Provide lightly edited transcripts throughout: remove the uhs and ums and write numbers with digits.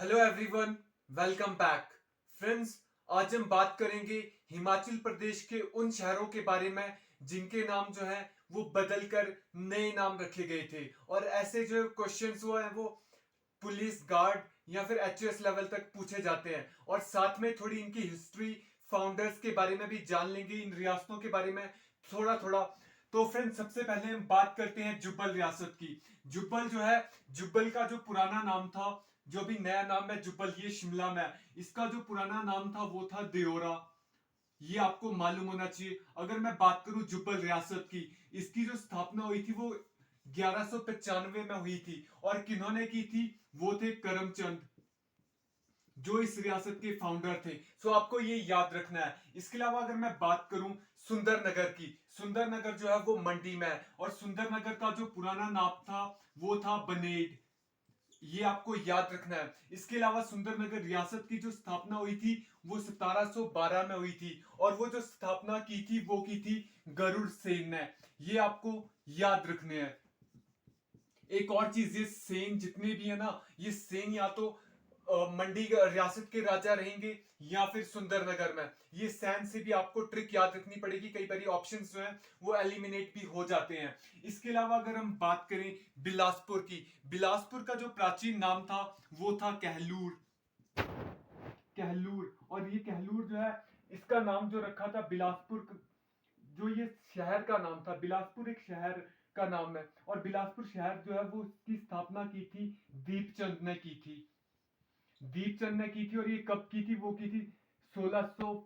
Hello everyone, welcome back friends. आज हम बात करेंगे हिमाचल प्रदेश के उन शहरों के बारे में जिनके नाम जो है वो बदलकर नए नाम रखे गए थे। और ऐसे जो क्वेश्चंस वो है वो पुलिस गार्ड या फिर एचएस लेवल तक पूछे जाते हैं। और साथ में थोड़ी इनकी हिस्ट्री, फाउंडर्स के बारे में भी जान लेंगे, इन रियासतों के बारे में थोड़ा थोड़ा। तो फ्रेंड्स, सबसे पहले हम बात करते हैं जुब्बल रियासत की। जुब्बल जो है, जुब्बल का जो पुराना नाम था, जो भी नया नाम है जुब्बल, ये शिमला में है। इसका जो पुराना नाम था वो था देओरा। ये आपको मालूम होना चाहिए। अगर मैं बात करूं जुब्बल रियासत की, इसकी जो स्थापना हुई थी वो 1195 में हुई थी। और किन्होंने की थी? वो थे करमचंद, जो इस रियासत के फाउंडर थे। सो आपको ये याद रखना है। इसके अलावा अगर मैं बात करूं सुंदरनगर की, सुंदरनगर जो है वो मंडी में है। और सुंदरनगर का जो पुराना नाम था वो था बनेड। ये आपको याद रखना है। इसके अलावा सुंदरनगर रियासत की जो स्थापना हुई थी वो 1712 में हुई थी। और वो जो स्थापना की थी वो की थी गरुड़ सेन ने। ये आपको याद रखने हैं। एक और चीज, ये सेन जितने भी है ना, ये सेन या तो मंडी रियासत के राजा रहेंगे या फिर सुंदरनगर में। ये सैन से भी आपको ट्रिक याद रखनी पड़ेगी। कई बार ऑप्शंस जो हैं वो एलिमिनेट भी हो जाते हैं। इसके अलावा अगर हम बात करें बिलासपुर की, बिलासपुर का जो प्राचीन नाम था वो था कहलूर। कहलूर, और ये कहलूर जो है, इसका नाम जो रखा था बिलासपुर, जो ये शहर का नाम था, बिलासपुर एक शहर का नाम है। और बिलासपुर शहर जो है वो इसकी स्थापना की थी दीपचंद ने की थी। दीपचंद ने की थी। और ये कब की थी? वो की थी 1654,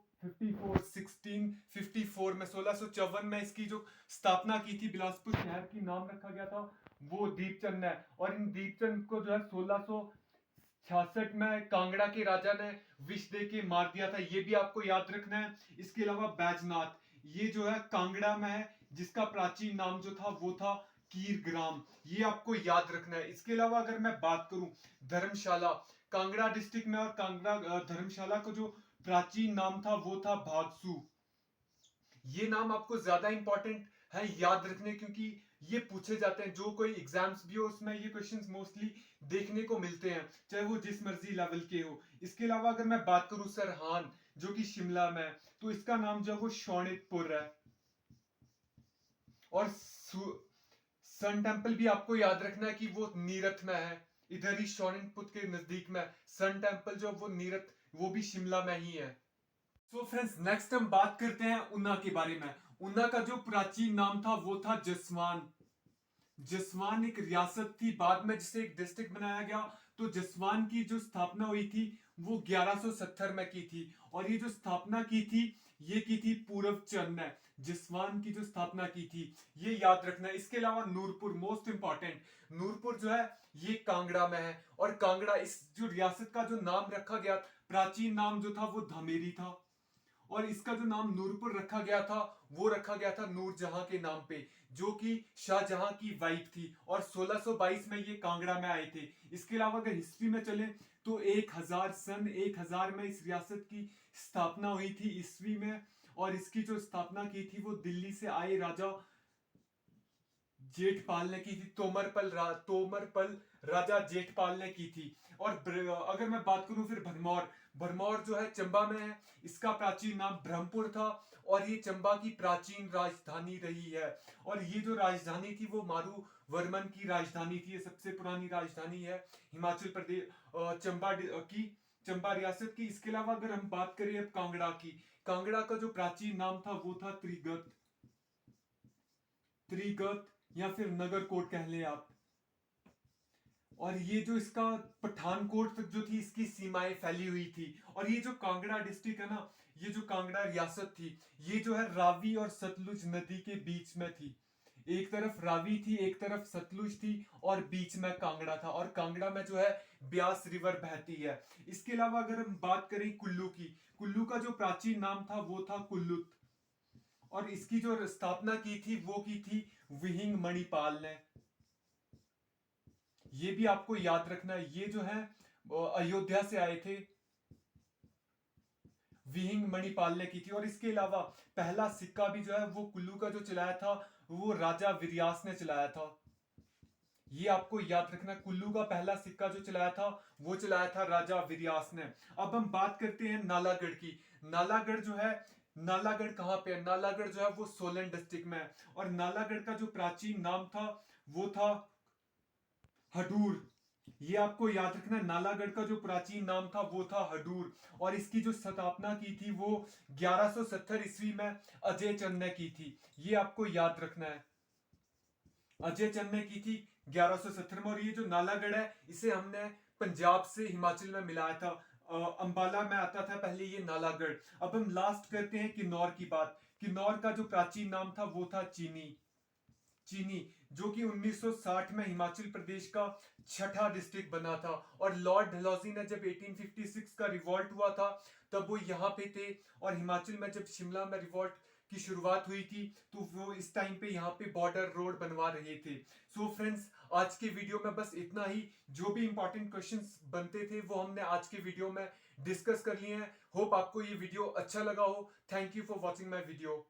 1654 में, 1654 में इसकी जो स्थापना की थी, बिलासपुर शहर की नाम रखा गया था वो दीपचंद ने। और इन दीपचंद को जो है 1666 में कांगड़ा के राजा ने विष दे के मार दिया था। ये भी आपको याद रखना है। इसके अलावा बैजनाथ, ये जो है कांगड़ा में है, जिसका प्राचीन नाम जो था वो था कीरग्राम। ये आपको याद रखना है। इसके अलावा अगर मैं बात करूं धर्मशाला, कांगड़ा डिस्ट्रिक्ट में, और कांगड़ा धर्मशाला का जो प्राचीन नाम था वो था भागसू। ये नाम आपको ज्यादा इंपॉर्टेंट है याद रखने, क्योंकि ये पूछे जाते हैं। जो कोई एग्जाम्स भी हो उसमें ये क्वेश्चंस मोस्टली देखने को मिलते हैं, चाहे वो जिस मर्जी लेवल के हो। इसके अलावा अगर मैं बात करूं सरहान, जो कि शिमला में है, तो इसका नाम जो है वो शोणितपुर है। और सन टेम्पल भी आपको याद रखना है कि वो नीरथ में है, इधर ही शोणितपुर के नजदीक में। सन टेम्पल जो वो नीरथ, वो भी शिमला में ही है। सो फ्रेंड्स, नेक्स्ट हम बात करते हैं ऊना के बारे में। ऊना का जो प्राचीन नाम था वो था जसवान। जसवान एक रियासत थी, बाद में जिसे एक डिस्ट्रिक्ट बनाया गया। तो जसवान की जो स्थापना हुई थी वो 1170 में की थी। और ये जो स्थापना की थी ये की थी पूरव चंद ने। जसवान की जो स्थापना की थी, ये याद रखना है। इसके अलावा नूरपुर, मोस्ट इंपॉर्टेंट, नूरपुर जो है ये कांगड़ा में है। और कांगड़ा, इस जो रियासत का जो नाम रखा गया, प्राचीन नाम जो था वो धमेरी था। और इसका जो नाम नूरपुर रखा गया था वो रखा गया था नूरजहां के नाम पे, जो कि शाहजहां की वाइफ थी। और 1622 में ये कांगड़ा में आए थे। इसके अलावा अगर हिस्ट्री में चले तो 1000 में इस रियासत की स्थापना हुई थी, ईस्वी में। और इसकी जो स्थापना की थी वो दिल्ली से आए राजा जेठपाल ने की थी। तोमरपल राजा जेठपाल ने की थी। और अगर मैं बात करूं फिर भरमौर, भरमौर जो है चंबा में है। इसका प्राचीन नाम ब्रह्मपुर था। और ये चंबा की प्राचीन राजधानी रही है। और ये जो राजधानी थी वो मारू वर्मन की राजधानी थी। ये सबसे पुरानी राजधानी है हिमाचल प्रदेश, की, चंबा रियासत की। इसके अलावा अगर हम बात करें अब कांगड़ा की, कांगड़ा का जो प्राचीन नाम था वो था त्रिगत। त्रिगत या फिर नगरकोट कह लें आप। और ये जो इसका पठानकोट तक जो थी इसकी सीमाएं फैली हुई थी। और ये जो कांगड़ा डिस्ट्रिक्ट है ना, ये जो कांगड़ा रियासत थी, ये जो है रावी और सतलुज नदी के बीच में थी। एक तरफ रावी थी, एक तरफ सतलुज थी, और बीच में कांगड़ा था। और कांगड़ा में जो है ब्यास रिवर बहती है। इसके अलावा अगर हम बात करें कुल्लू की, कुल्लू का जो प्राचीन नाम था वो था कुल्लुत। और इसकी जो स्थापना की थी वो की थी विहिंग मणिपाल ने। ये भी आपको याद रखना है। ये जो है अयोध्या से आए थे, विहिंग मणिपाल ने की थी। और इसके अलावा पहला सिक्का भी जो है वो कुल्लू का जो चलाया था वो राजा विरियास ने चलाया था। ये आपको याद रखना। कुल्लू का पहला सिक्का जो चलाया था वो चलाया था राजा विरियास ने। अब हम बात करते हैं नालागढ़ की। नालागढ़ जो है, नालागढ़ कहाँ पे है? नालागढ़ जो है वो सोलन डिस्ट्रिक्ट में है। और नालागढ़ का जो प्राचीन नाम था वो था हडूर। ये आपको याद रखना, नालागढ़ का जो प्राचीन नाम था वो था हडूर। और इसकी जो स्थापना की थी वो 1170 ईस्वी में अजय चंद ने की थी। ये आपको याद रखना है, अजय चंद ने की थी 1170 में। और ये जो नालागढ़ है इसे हमने पंजाब से हिमाचल में मिलाया था। अंबाला में आता था पहले ये नालागढ़। अब हम लास्ट करते हैं किन्नौर की बात। किन्नौर का जो प्राचीन नाम था वो था चीनी। चीनी, जो कि 1960 में हिमाचल प्रदेश का छठा डिस्ट्रिक्ट बना था। और लॉर्ड डलहौजी ने जब 1856 का रिवॉल्ट हुआ था तब वो यहाँ पे थे। और हिमाचल में जब शिमला में रिवॉल्ट की शुरुआत हुई थी तो वो इस टाइम पे यहाँ पे बॉर्डर रोड बनवा रहे थे। सो फ्रेंड्स, आज के वीडियो में बस इतना ही। जो भी इंपॉर्टेंट क्वेश्चंस बनते थे वो हमने आज के वीडियो में डिस्कस कर लिए हैं। होप आपको ये वीडियो अच्छा लगा हो। Thank you for watching my video.